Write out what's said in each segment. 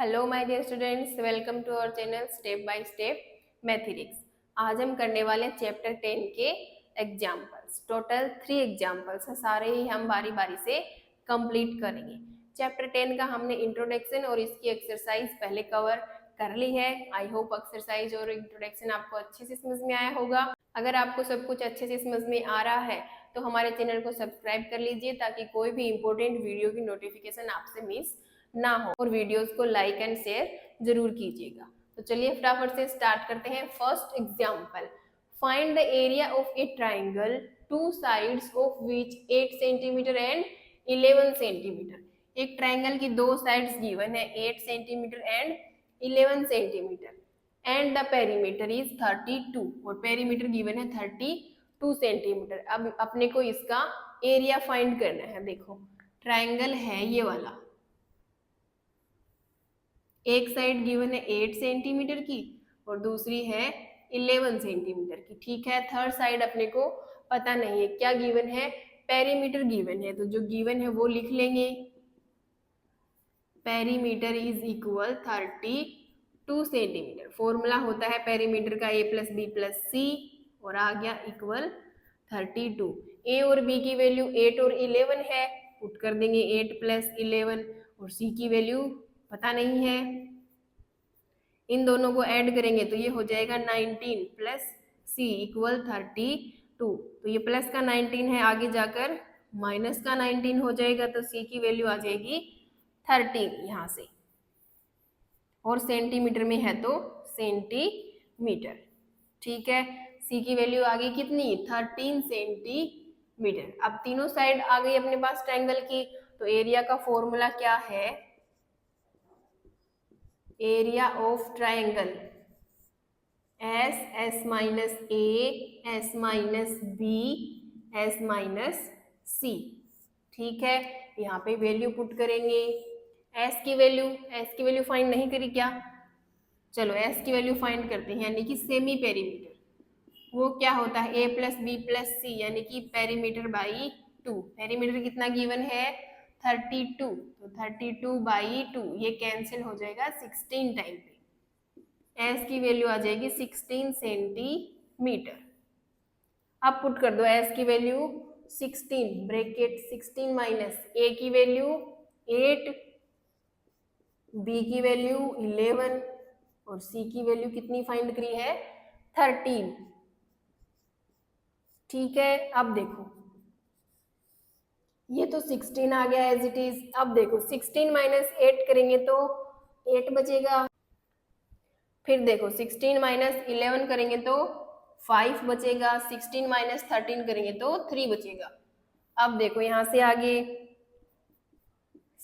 Hello my dear students, welcome to our channel step by step mathematics. आज हम करने वाले चैप्टर 10 के एग्जाम्पल्स। टोटल 3 एग्जाम्पल्स हैं, सारे ही हम बारी बारी से कंप्लीट करेंगे। चैप्टर 10 का हमने इंट्रोडक्शन और इसकी एक्सरसाइज पहले कवर कर ली है। आई होप एक्सरसाइज और इंट्रोडक्शन आपको अच्छे से समझ में आया होगा। अगर आपको सब कुछ अच्छे से समझ में आ रहा है तो हमारे चैनल को सब्सक्राइब कर लीजिए ताकि कोई भी इंपॉर्टेंट वीडियो की नोटिफिकेशन आपसे मिस ना हो, और वीडियोस को लाइक एंड शेयर जरूर कीजिएगा। तो चलिए फटाफट से स्टार्ट करते हैं। First example, find the area of A triangle two sides of which 8 centimetre and 11 centimetre. एक ट्राइंगल की दो साइड्स गिवन है, 8 centimetre and 11 centimetre, and the perimeter is 32, और पेरीमीटर गिवन है 32 सेंटीमीटर। अब अपने को इसका एरिया फाइंड करना है। देखो ट्राइंगल है ये वाला, एक साइड गिवन है 8 सेंटीमीटर की और दूसरी है 11 सेंटीमीटर की। ठीक है, थर्ड साइड अपने को पता नहीं है, क्या गिवन है, पेरीमीटर गिवन है। तो जो गिवन है वो लिख लेंगे, perimeter is equal 32 centimetre. Formula होता है पेरीमीटर का a plus B plus C, और आ गया इक्वल 32। ए और बी की वैल्यू 8 और 11 है, पुट कर देंगे 8 प्लस 11, और सी की वैल्यू पता नहीं है। इन दोनों को ऐड करेंगे तो ये हो जाएगा 19 प्लस सी इक्वल 32। तो ये प्लस का 19 है, आगे जाकर माइनस का 19 हो जाएगा, तो सी की वैल्यू आ जाएगी 13 यहाँ से, और सेंटीमीटर में है तो सेंटीमीटर। ठीक है, सी की वैल्यू आ गई कितनी, 13 सेंटीमीटर। अब तीनों साइड आ गई अपने पास ट्रायंगल की, तो एरिया का फॉर्मूला क्या है, area of triangle S minus A, S minus B, S minus C. ठीक है, यहाँ पे वैल्यू पुट करेंगे। एस की वैल्यू फाइंड नहीं करी क्या, चलो एस की वैल्यू फाइंड करते हैं, यानी कि सेमी पेरीमीटर। वो क्या होता है, ए प्लस बी प्लस सी, यानी कि पेरीमीटर बाई 2। पेरीमीटर कितना गिवन है, 32, तो 32 बाई 2 ये कैंसिल हो जाएगा 16 टाइम पे। एस की वैल्यू आ जाएगी 16 सेंटीमीटर। अब पुट कर दो एस की वैल्यू 16, ब्रैकेट 16 माइनस ए की वैल्यू 8, बी की वैल्यू 11, और सी की वैल्यू कितनी फाइंड करी है, 13। ठीक है, अब देखो ये तो 16 आ गया एज इट इज। अब देखो 16 माइनस 8 करेंगे तो 8 बचेगा, फिर देखो 16 माइनस 11 करेंगे तो 5 बचेगा, 16 माइनस 13 करेंगे तो 3 बचेगा। अब देखो यहाँ से आगे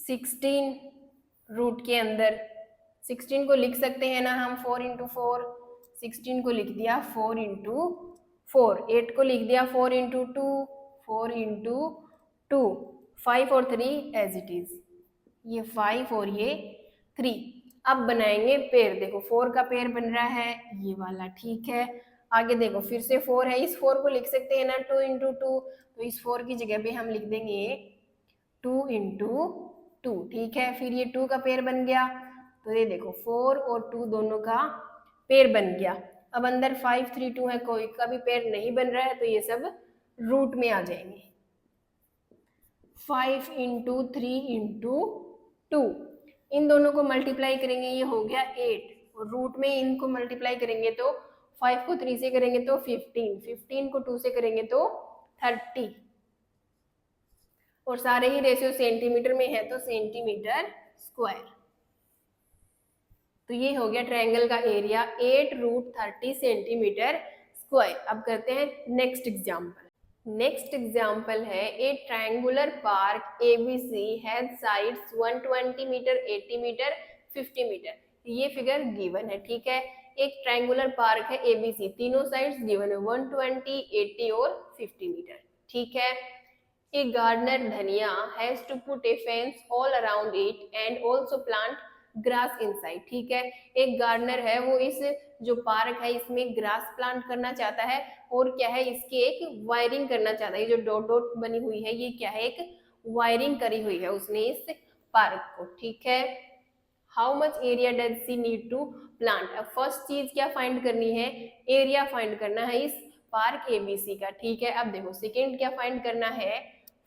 16 रूट के अंदर 16 को लिख सकते हैं ना हम 4 इंटू 4, 16 को लिख दिया 4 इंटू 4, 8 को लिख दिया 4 इंटू 2, 4 इंटू 2, 5 और 3 एज इट इज, ये 5 और ये 3। अब बनाएंगे पेड़, देखो 4 का पेड़ बन रहा है ये वाला। ठीक है, आगे देखो फिर से 4 है, इस 4 को लिख सकते हैं ना 2 इंटू 2, तो इस 4 की जगह पे हम लिख देंगे 2 इंटू 2। ठीक है, फिर ये 2 का पेड़ बन गया, तो ये देखो 4 और 2 दोनों का पेड़ बन गया। अब अंदर 5 3 2 है, कोई का भी पेड़ नहीं बन रहा है, तो ये सब रूट में आ जाएंगे। 5 इंटू 3 इंटू 2, इन दोनों को मल्टीप्लाई करेंगे, ये हो गया 8, और रूट में इनको मल्टीप्लाई करेंगे तो 5 को 3 से करेंगे तो 15, 15 को 2 से करेंगे तो 30, और सारे ही रेशियो सेंटीमीटर में है तो सेंटीमीटर स्क्वायर। तो ये हो गया ट्रायंगल का एरिया 8 रूट 30 सेंटीमीटर स्क्वायर। अब करते हैं नेक्स्ट एग्जाम्पल। नेक्स्ट एग्जाम्पल है, a triangular park ABC has sides 120 metre, 80 metre, 50 metre. ये फिगर गिवन है। ठीक है, एक ट्रायंगुलर पार्क है एबीसी, तीनों साइड्स गिवन है 120, 80 और 50 मीटर। ठीक है, a gardener Dhania has to put a fence all around it and also plant grass inside. ठीक है, एक गार्डनर है, वो इस जो पार्क है इसमें ग्रास प्लांट करना चाहता है, और क्या है इसकी एक वायरिंग करना चाहता है। ये जो डॉट डॉट बनी हुई है ये क्या है, एक वायरिंग करी हुई है उसने इस पार्क को। ठीक है, how much area does she need to plant. अब फर्स्ट चीज क्या फाइंड करनी है, एरिया फाइंड करना है इस पार्क एबीसी का, ठीक है। अब देखो सेकेंड क्या फाइंड करना है,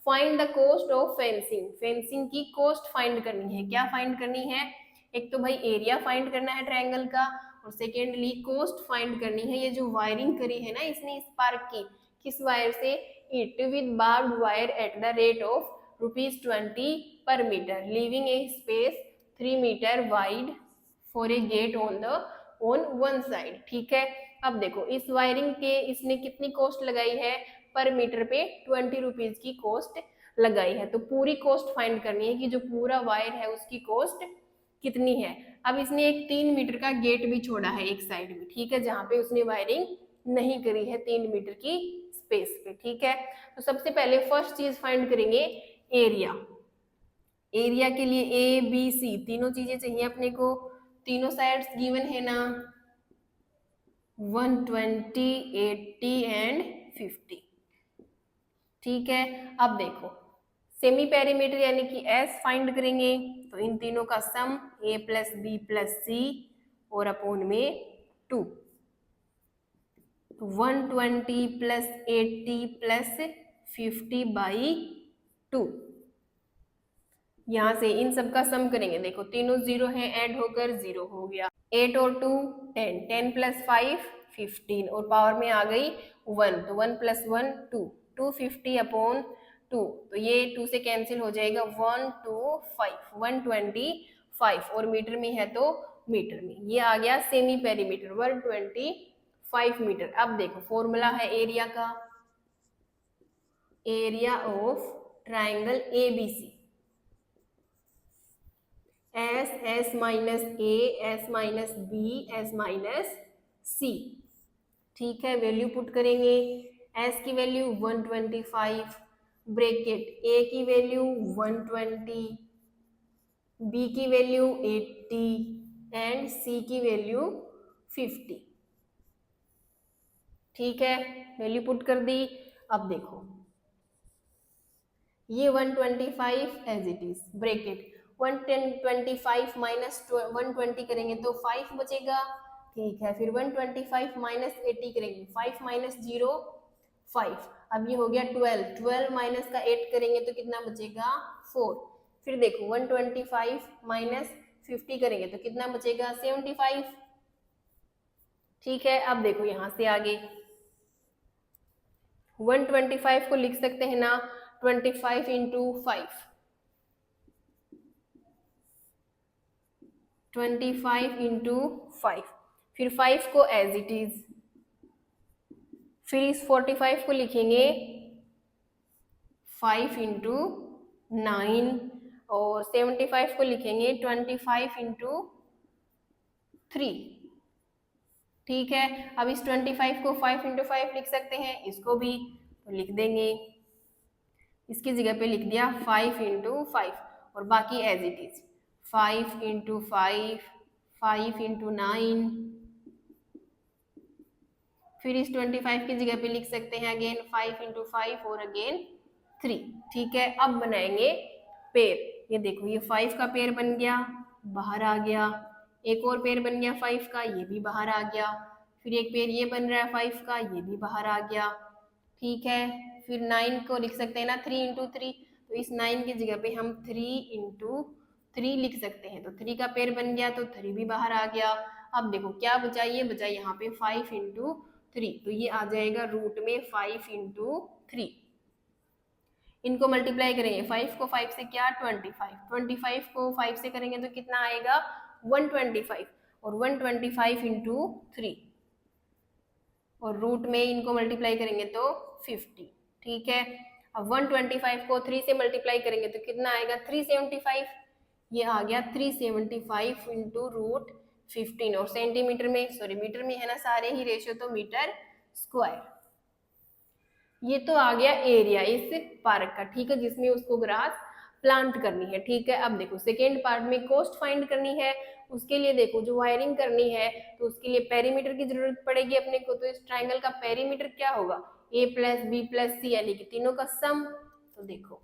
find the cost of fencing, fencing की कॉस्ट फाइंड करनी है। क्या फाइंड करनी है, एक तो भाई एरिया फाइंड करना है ट्रायंगल का, और सेकेंडली कॉस्ट फाइंड करनी है। ये जो वायरिंग करी है ना इसने इस पार्क की, किस वायर से, it with barbed wire at the rate of ₹20 per meter, leaving a space 3 meter wide for a gate on one side, ठीक है। अब देखो इस वायरिंग के इसने कितनी कॉस्ट लगाई है, पर मीटर पे 20 रुपीज की कॉस्ट लगाई है। तो पूरी कॉस्ट फाइंड करनी है कि जो पूरा वायर है उसकी कॉस्ट कितनी है। अब इसने एक 3 मीटर का गेट भी छोड़ा है एक साइड में, ठीक है, जहां पे उसने वायरिंग नहीं करी है 3 मीटर की स्पेस पे, ठीक है। तो सबसे पहले फर्स्ट चीज फाइंड करेंगे एरिया। एरिया के लिए ए बी सी तीनों चीजें चाहिए अपने को, तीनों साइड्स गिवन है ना, 120, 80 एंड 50, ठीक है। अब देखो सेमी पेरीमीटर यानी कि एस फाइंड करेंगे, तो इन तीनों का सम ए प्लस बी प्लस सी और अपॉन में 2, तो 120 प्लस 80 प्लस 50 बाई 2। यहां से इन सब का सम करेंगे, देखो तीनों जीरो है, ऐड होकर 0 हो गया, 8 और 2 10, 10 प्लस 5 15 और पावर में आ गई 1, तो 1 प्लस 1 2, 250 अपॉन 2, तो ये 2 से कैंसिल हो जाएगा, 125 125 और मीटर में है तो मीटर में, ये आ गया सेमी पेरीमीटर 125 मीटर। अब देखो फॉर्मूला है एरिया का, area of triangle ABC, S S minus A S minus B S minus C, ठीक है। वैल्यू पुट करेंगे, एस की वैल्यू 125, ब्रैकेट ए की वैल्यू 120, बी की वैल्यू 80 एंड सी की वैल्यू 50, ठीक है। वैल्यू पुट कर दी। अब देखो ये 125 as it is, bracket 125 minus 120 करेंगे तो 5 बचेगा, ठीक है। फिर 125 माइनस 80 करेंगे, 5 माइनस 0 5, अब ये हो गया 12, 12 माइनस का 8 करेंगे तो कितना बचेगा 4। फिर देखो 125 माइनस 50 करेंगे तो कितना बचेगा 75, ठीक है। अब देखो यहां से आगे 125 को लिख सकते हैं ना 25 इंटू 5, 25 इंटू 5, फिर 5 को एज इट इज, फिर इस 45 को लिखेंगे 5 इंटू 9 और 75 को लिखेंगे 25 इंटू 3, ठीक है। अब इस 25 को 5 इंटू 5 लिख सकते हैं, इसको भी तो लिख देंगे, इसकी जगह पे लिख दिया 5 इंटू 5 और बाकी as it is 5 into 5, 5 into 9, फिर इस 25 की जगह पे लिख सकते हैं अगेन 5 इंटू 5 और अगेन 3, ठीक है। अब बनाएंगे पेयर, ये देखो ये 5 का पेयर बन गया, बाहर आ गया, एक और पेयर बन गया 5 का, ये भी बाहर आ गया, फिर एक पेयर ये बन रहा है 5 का, ये भी बाहर आ गया, ठीक है। फिर 9 को लिख सकते हैं ना 3 इंटू 3, तो इस 9 की जगह पे हम 3 इंटू 3 लिख सकते हैं, तो 3 का पेयर बन गया तो 3 भी बाहर आ गया। अब देखो क्या बचा, ये बचा यहाँ पे 5 इंटू 3, तो ये आ जाएगा रूट में 5 इंटू 3, इनको मल्टीप्लाई करेंगे, 5 को 5 से क्या 25, 25 को 5 से करेंगे तो कितना आएगा 125 और 125 इंटू 3 और रूट में इनको मल्टीप्लाई करेंगे तो 50, ठीक है। अब 125 को 3 से मल्टीप्लाई करेंगे तो कितना आएगा 375, ये आ गया 375 इंटू रूट 15 और सेंटीमीटर में, सॉरी मीटर में है ना सारे ही रेशियो, तो मीटर स्क्वायर। ये तो आ गया एरिया इस पार्क का, ठीक है, जिसमें उसको ग्रास प्लांट करनी है, ठीक है। अब देखो सेकेंड पार्ट में कॉस्ट फाइंड करनी है, उसके लिए देखो जो वायरिंग करनी है तो उसके लिए पेरीमीटर की जरूरत पड़ेगी अपने को, तो इस ट्राइंगल का पेरीमीटर क्या होगा ए प्लस बी प्लस सी यानी कि तीनों का सम। तो देखो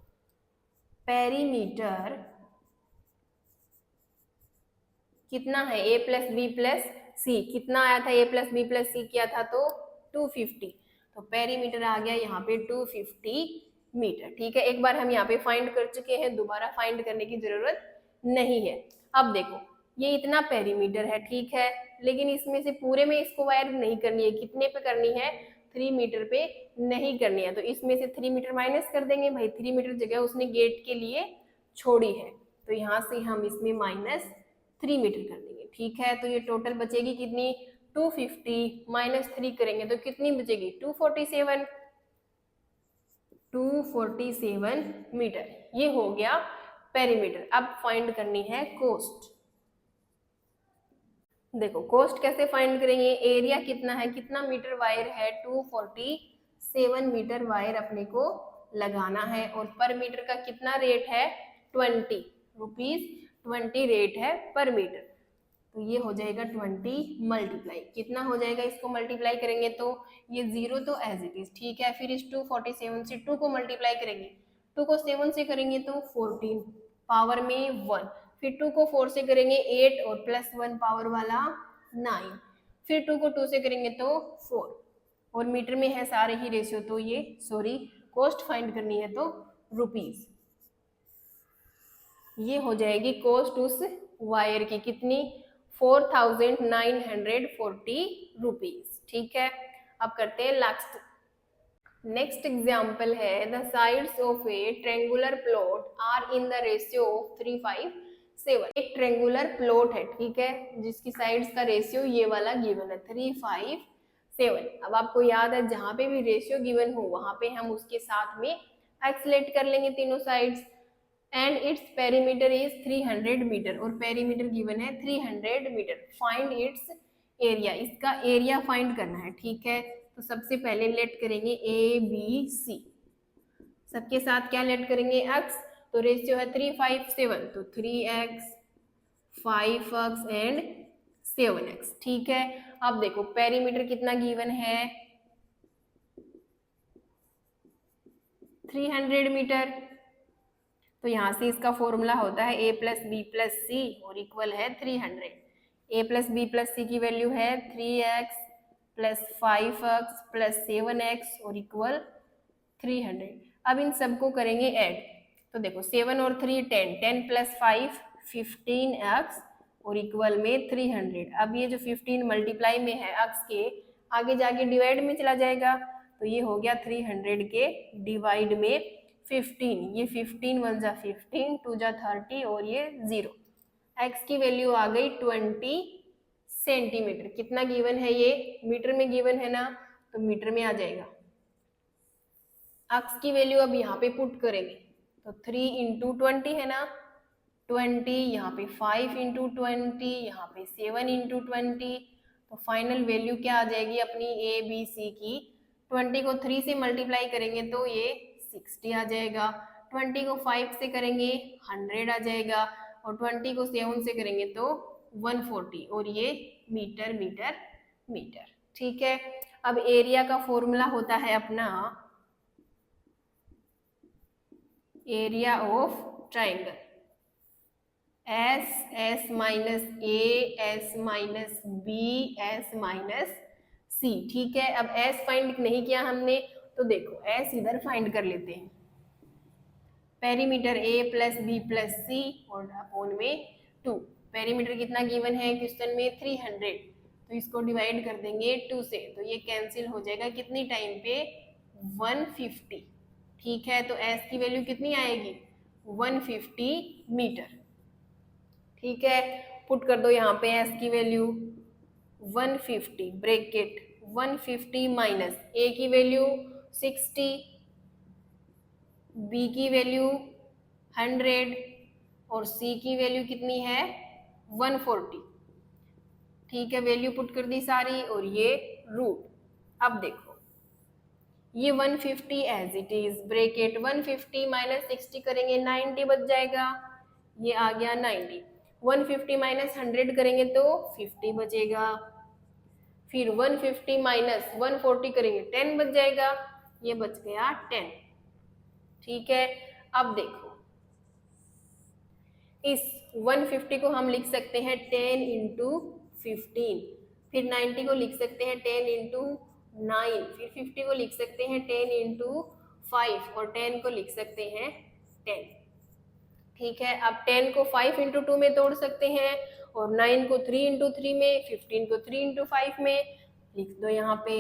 पेरीमीटर कितना है a प्लस बी प्लस सी, कितना आया था a प्लस बी प्लस सी किया था तो 250, तो पेरीमीटर आ गया यहाँ पे 250 मीटर। ठीक है, एक बार हम यहाँ पे फाइंड कर चुके हैं, दोबारा फाइंड करने की जरूरत नहीं है। अब देखो ये इतना पेरीमीटर है, ठीक है, लेकिन इसमें से पूरे में इसको वायर नहीं करनी है, कितने पे करनी है, 3 मीटर पे नहीं करनी है, तो इसमें से 3 मीटर माइनस कर देंगे भाई, 3 मीटर जगह उसने गेट के लिए छोड़ी है, तो यहाँ से हम इसमें -3 मीटर कर देंगे। ठीक है, तो ये टोटल बचेगी कितनी, 250 -3 करेंगे तो कितनी बचेगी, 247 मीटर। ये हो गया पेरीमीटर। अब फाइंड करनी है कोस्ट। देखो कोस्ट कैसे फाइंड करेंगे, एरिया कितना है, कितना मीटर वायर है, 247 मीटर वायर अपने को लगाना है, और पर मीटर का कितना रेट है, 20 रुपीज 20 रेट है पर मीटर, तो ये हो जाएगा 20 मल्टीप्लाई, कितना हो जाएगा, इसको मल्टीप्लाई करेंगे तो ये 0 तो एज इट इज, ठीक है, फिर इस 247 से 2 को मल्टीप्लाई करेंगे, 2 को 7 से करेंगे तो 14 पावर में 1, फिर 2 को 4 से करेंगे 8 और +1 पावर वाला 9, फिर 2 को 2 से करेंगे तो 4, और मीटर में है सारे ही रेशियो, तो ये सॉरी कॉस्ट फाइंड करनी है तो रुपीज, ये हो जाएगी कॉस्ट उस वायर की कितनी, 4940 रुपीज। ठीक है, अब करते हैं नेक्स्ट एग्जाम्पल है, the sides of a triangular plot are in the ratio of 357। एक ट्रेंगुलर प्लॉट है, ठीक है, जिसकी साइड्स का रेशियो ये वाला गिवन है 357। अब आपको याद है जहां पे भी रेशियो गिवन हो वहां पे हम उसके साथ में एक्सलेट कर लेंगे तीनों sides, and its perimeter is 300 metre, और पेरीमीटर गिवन है 300 मीटर। फाइंड इट्स एरिया, इसका एरिया फाइंड करना है। ठीक है, तो सबसे पहले लेट करेंगे ए बी सी, सबके साथ क्या लेट करेंगे, एक्स, तो रेशियो है 357, तो 3x 5x एंड 7x। ठीक है, अब देखो पेरीमीटर कितना गिवन है, 300 मीटर, तो यहाँ से इसका फॉर्मूला होता है a plus B plus C और इक्वल है 300। a प्लस बी प्लस सी की वैल्यू है 3x plus 5x plus 7x और इक्वल 300। अब इन सबको करेंगे ऐड, तो देखो 7 और 3 10, 10 प्लस 5 15x और इक्वल में 300। अब ये जो 15 मल्टीप्लाई में है x के, आगे जाके डिवाइड में चला जाएगा, तो ये हो गया 300 के डिवाइड में 15, ये 15 1 जा 15 2 जा 30 और ये 0। x की वैल्यू आ गई 20 सेंटीमीटर। कितना गिवन है, ये मीटर में गिवन है ना, तो मीटर में आ जाएगा। x की वैल्यू अब यहाँ पे पुट करेंगे, तो 3 इंटू 20 है ना, 20, यहाँ पे 5 इंटू 20, यहाँ पे 7 इंटू 20, तो फाइनल वैल्यू क्या आ जाएगी अपनी ए बी सी की, 20 को 3 से मल्टीप्लाई करेंगे तो ये 60 आ जाएगा, 20 को 5 से करेंगे 100 आ जाएगा, और 20 को 7 से करेंगे तो 140, और ये मीटर मीटर मीटर। ठीक है, अब एरिया का फॉर्मूला होता है अपना area of triangle, S minus A S minus B S minus C. ठीक है, अब एस फाइंड नहीं किया हमने, तो देखो एस इधर फाइंड कर लेते हैं, perimeter a plus B plus C और अपॉन में 2, पेरीमीटर कितना गिवन है क्वेश्चन में 300, तो इसको डिवाइड कर देंगे 2 से, तो ये कैंसिल हो जाएगा कितनी टाइम पे 150। ठीक है, तो s की वैल्यू कितनी आएगी 150 मीटर। ठीक है, पुट कर दो यहाँ पे s की वैल्यू 150 ब्रैकेट 150 माइनस a की वैल्यू 60, b की वैल्यू 100 और c की वैल्यू कितनी है 140। ठीक है, वैल्यू पुट कर दी सारी और ये रूट। अब देखो ये 150 as it is bracket 150 minus 60 करेंगे 90 बच जाएगा, ये आ गया 90। 150 माइनस 100 करेंगे तो 50 बचेगा, फिर 150 माइनस 140 करेंगे 10 बच जाएगा, ये बच गया 10। ठीक है, अब देखो इस 150 को हम लिख सकते हैं 10 इंटू 15, फिर 90 को लिख सकते हैं 10 इंटू 9, फिर 50 को लिख सकते हैं 10 इंटू 5 और 10 को लिख सकते हैं 10। ठीक है, अब 10 को 5 इंटू 2 में तोड़ सकते हैं और 9 को 3 इंटू 3 में, 15 को 3 इंटू 5 में लिख दो। यहाँ पे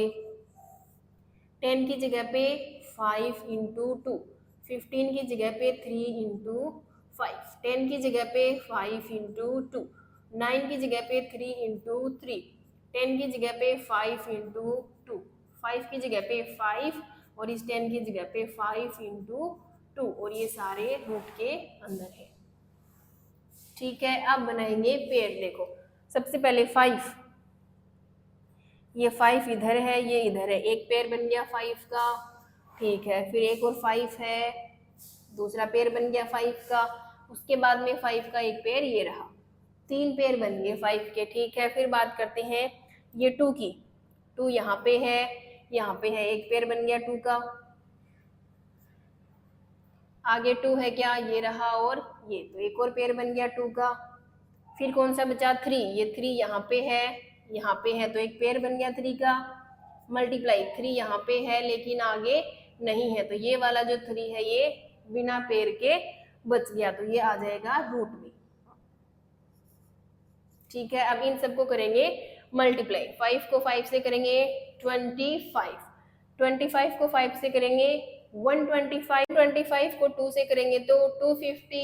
10 की जगह पे 5 इंटू 2, 15 की जगह पे 3 इंटू 5, 10 की जगह पे 5 इंटू 2, 9 की जगह पे 3 इंटू 3, 10 की जगह पे 5 इंटू 2, 5 की जगह पे 5 और इस 10 की जगह पे 5 इंटू 2 और ये सारे रूट के अंदर है। ठीक है, अब बनाएंगे पेड़। देखो सबसे पहले 5, ये 5 इधर है, ये इधर है, एक पेड़ बन गया 5 का। ठीक है, फिर एक और 5 है, दूसरा पेड़ बन गया 5 का। उसके बाद में 5 का एक पेड़ ये रहा, 3 पेड़ बन गए 5 के। ठीक है, फिर बात करते हैं ये 2 की। 2 यहाँ पे है, यहाँ पे है, एक पेड़ बन गया 2 का। आगे 2 है क्या, ये रहा और ये, तो एक और पेड़ बन गया 2 का। फिर कौन सा बचा 3, ये 3 यहाँ पे है, यहाँ पे है, तो एक पेड़ बन गया 3 का। मल्टीप्लाई 3 यहाँ पे है लेकिन आगे नहीं है, तो ये वाला जो 3 है ये बिना पेड़ के बच गया, तो ये आ जाएगा रूट में। ठीक है, अब इन सबको करेंगे मल्टीप्लाई। 5 को 5 से करेंगे 25, 25 को 5 से करेंगे 125, 25 को 2 से करेंगे तो 250,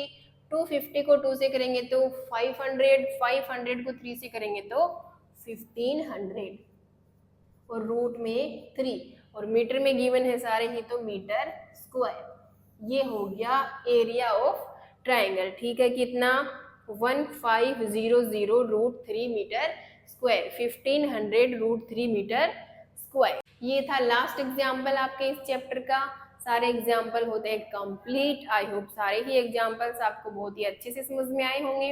250 को 2 से करेंगे तो 500, 500 को 3 से करेंगे तो 1500 और रूट में 3 और मीटर में गिवन है सारे ही, तो मीटर स्क्वायर। ये हो गया एरिया ऑफ ट्राइंगल। ठीक है, कितना 1500 root 3 metre square, 1500 root 3 metre square. ये था लास्ट एग्जाम्पल आपके इस चैप्टर का। सारे एग्जाम्पल होते हैं कंप्लीट। आई होप सारे ही एग्जाम्पल्स आपको बहुत ही अच्छे से समझ में आए होंगे।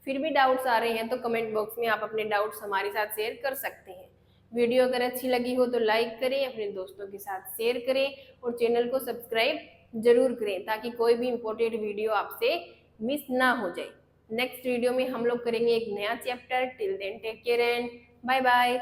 फिर भी डाउट्स आ रहे हैं तो कमेंट बॉक्स में आप अपने डाउट्स हमारे साथ शेयर कर सकते हैं। वीडियो अगर अच्छी लगी हो तो लाइक करें, अपने दोस्तों के साथ शेयर करें और चैनल को सब्सक्राइब जरूर करें ताकि कोई भी इम्पोर्टेंट वीडियो आपसे मिस ना हो जाए। नेक्स्ट वीडियो में हम लोग करेंगे एक नया chapter. Till then take care and bye bye.